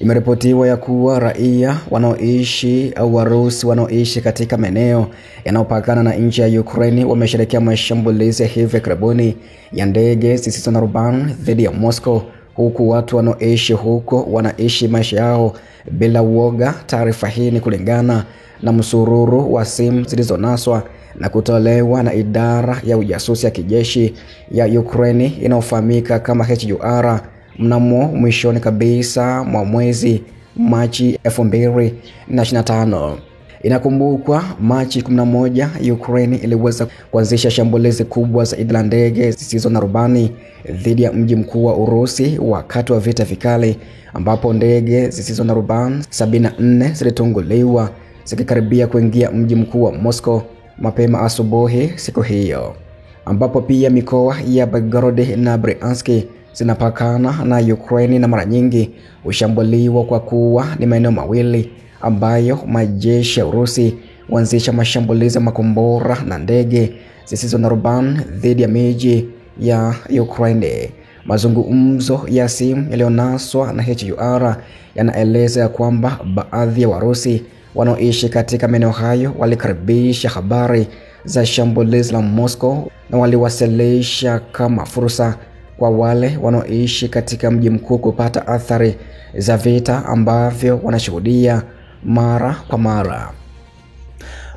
Imeripotiwa ya kuwa raia wanaoishi au Warusi wanaoishi katika maeneo yanayopakana na nchi ya Ukraine wamesherehekea mashambulizi ya hivi karibuni ya ndege zisizo na rubani dhidi ya Moscow, huku watu wanaoishi huko wanaishi maisha yao bila uoga. Taarifa hii ni kulingana na msururu wa simu zilizonaswa na kutolewa na idara ya ujasusi ya kijeshi ya Ukraine inayofahamika kama HUR mnamo mwishoni kabisa mwa mwezi Machi 2025. Inakumbukwa Machi 11 Ukraine iliweza kuanzisha shambulizi kubwa zaidi la ndege zisizo na rubani dhidi ya mji mkuu wa Urusi wakati wa vita vikali, ambapo ndege zisizo na rubani 74 zilitunguliwa zikikaribia kuingia mji mkuu wa Moscow mapema asubuhi siku hiyo, ambapo pia mikoa ya Belgorod na Bryansk zinapakana na Ukraine na mara nyingi hushambuliwa kwa kuwa ni maeneo mawili ambayo majeshi ya Urusi huanzisha mashambulizi ya makombora na ndege zisizo na rubani dhidi ya miji ya Ukraine. Mazungumzo ya simu yaliyonaswa na HUR yanaeleza ya kwamba baadhi ya Warusi wanaoishi katika maeneo hayo walikaribisha habari za shambulizi la Moscow na waliwasilisha kama fursa kwa wale wanaoishi katika mji mkuu kupata athari za vita ambavyo wanashuhudia mara kwa mara.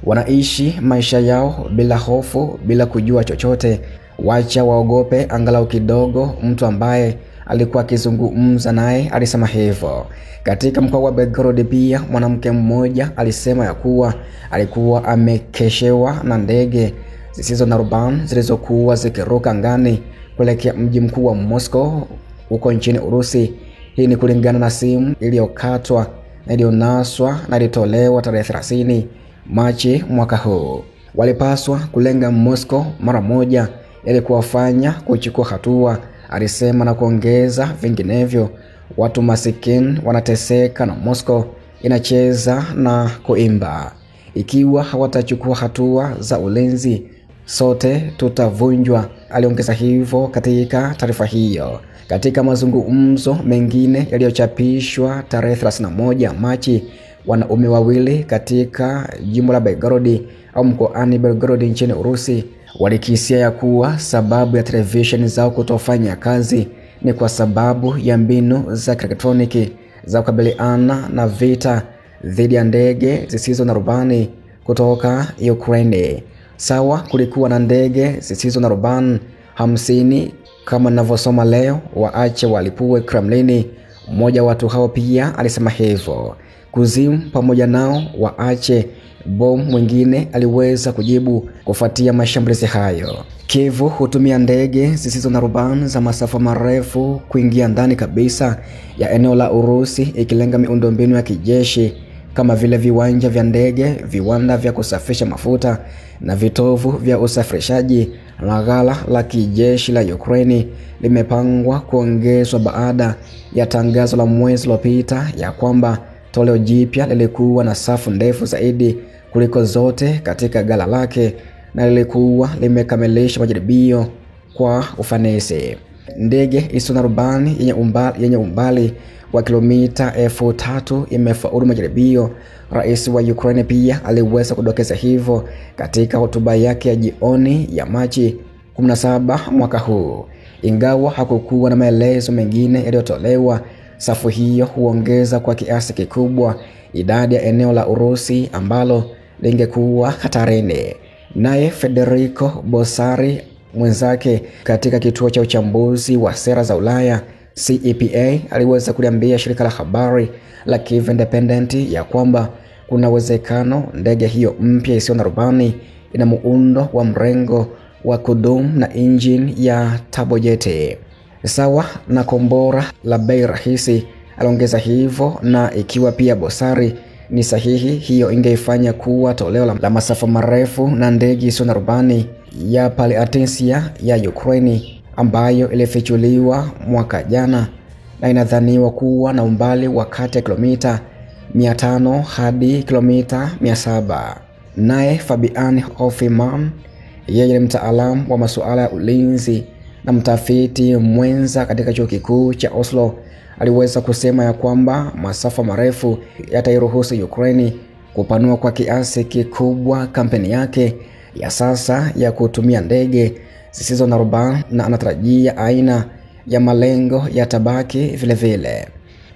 Wanaishi maisha yao bila hofu, bila kujua chochote. Wacha waogope angalau kidogo, mtu ambaye alikuwa akizungumza naye alisema hivyo. Katika mkoa wa Belgorod pia mwanamke mmoja alisema ya kuwa alikuwa amekeshewa na ndege zisizo na rubani zilizokuwa zikiruka angani kuelekea mji mkuu wa Moscow huko nchini Urusi. Hii ni kulingana na simu iliyokatwa na iliyonaswa na ilitolewa tarehe 30 Machi mwaka huu. Walipaswa kulenga Moscow mara moja ili kuwafanya kuchukua hatua, alisema, na kuongeza vinginevyo watu masikini wanateseka na Moscow inacheza na kuimba. Ikiwa hawatachukua hatua za ulinzi, sote tutavunjwa, aliongeza hivyo katika taarifa hiyo. Katika mazungumzo mengine yaliyochapishwa tarehe 31 Machi, wanaume wawili katika jimbo la Belgorod au mkoani Belgorod nchini Urusi walikisia ya kuwa sababu ya televisheni zao kutofanya kazi ni kwa sababu ya mbinu za elektroniki za kukabiliana na vita dhidi ya ndege zisizo na rubani kutoka Ukraine. Sawa, kulikuwa na ndege zisizo na rubani 50 kama ninavyosoma leo, waache walipue Kremlin. Mmoja watu hao pia alisema hivyo. Kuzimu pamoja nao waache bomu, mwingine aliweza kujibu kufuatia mashambulizi hayo. Kiev hutumia ndege zisizo na rubani za masafa marefu kuingia ndani kabisa ya eneo la Urusi, ikilenga miundombinu ya kijeshi kama vile viwanja vya ndege, viwanda vya kusafisha mafuta na vitovu vya usafirishaji. Ghala la kijeshi la Ukraine limepangwa kuongezwa baada ya tangazo la mwezi uliopita ya kwamba toleo jipya lilikuwa na safu ndefu zaidi kuliko zote katika ghala lake na lilikuwa limekamilisha majaribio kwa ufanisi. Ndege isiyo na rubani yenye umbali wa kilomita 3000 imefaulu majaribio. Rais wa Ukraine pia aliweza kudokeza hivyo katika hotuba yake ya jioni ya Machi 17 mwaka huu. Ingawa hakukuwa na maelezo mengine yaliyotolewa, safu hiyo huongeza kwa kiasi kikubwa idadi ya eneo la Urusi ambalo lingekuwa hatarini. Naye Federico Bossari, mwenzake katika kituo cha uchambuzi wa sera za Ulaya CEPA, aliweza kuliambia shirika la habari la Kiev Independent ya kwamba kuna uwezekano ndege hiyo mpya isiyo na rubani ina muundo wa mrengo wa kudumu na engine ya turbojet sawa na kombora la bei rahisi, aliongeza hivyo. Na ikiwa pia Bossari ni sahihi, hiyo ingeifanya kuwa toleo la masafa marefu na ndege isiyo na rubani ya Paliatensia ya Ukraine ambayo ilifichuliwa mwaka jana na inadhaniwa kuwa na umbali wa kati ya kilomita 500 hadi kilomita 700. Naye Fabian Hoffman, yeye ni mtaalamu wa masuala ya ulinzi na mtafiti mwenza katika chuo kikuu cha Oslo, aliweza kusema ya kwamba masafa marefu yatairuhusu Ukraine kupanua kwa kiasi kikubwa kampeni yake ya sasa ya kutumia ndege zisizo na rubani, na anatarajia aina ya malengo ya tabaki vile vile.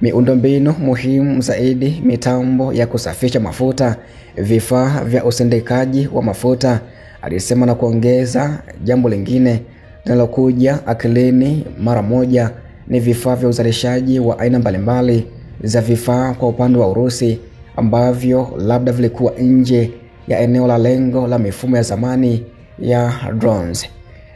Miundombinu muhimu zaidi, mitambo ya kusafisha mafuta, vifaa vya usindikaji wa mafuta, alisema, na kuongeza jambo lingine linalokuja akilini mara moja ni vifaa vya uzalishaji wa aina mbalimbali za vifaa kwa upande wa Urusi ambavyo labda vilikuwa nje ya eneo la lengo la mifumo ya zamani ya drones.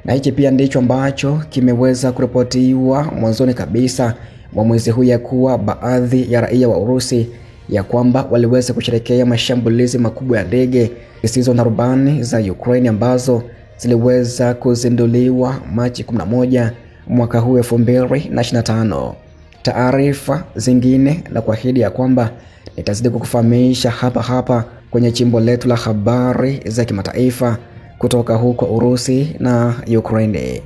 Na hichi pia ndicho ambacho kimeweza kuripotiwa mwanzoni kabisa mwa mwezi huu, ya kuwa baadhi ya raia wa Urusi ya kwamba waliweza kusherehekea mashambulizi makubwa ya ndege zisizo na rubani za Ukraine ambazo ziliweza kuzinduliwa Machi 11 mwaka huu 2025. Taarifa zingine na kuahidi ya kwamba nitazidi kukufahamisha hapa kwenye chimbo letu la habari za kimataifa kutoka huko Urusi na Ukraine.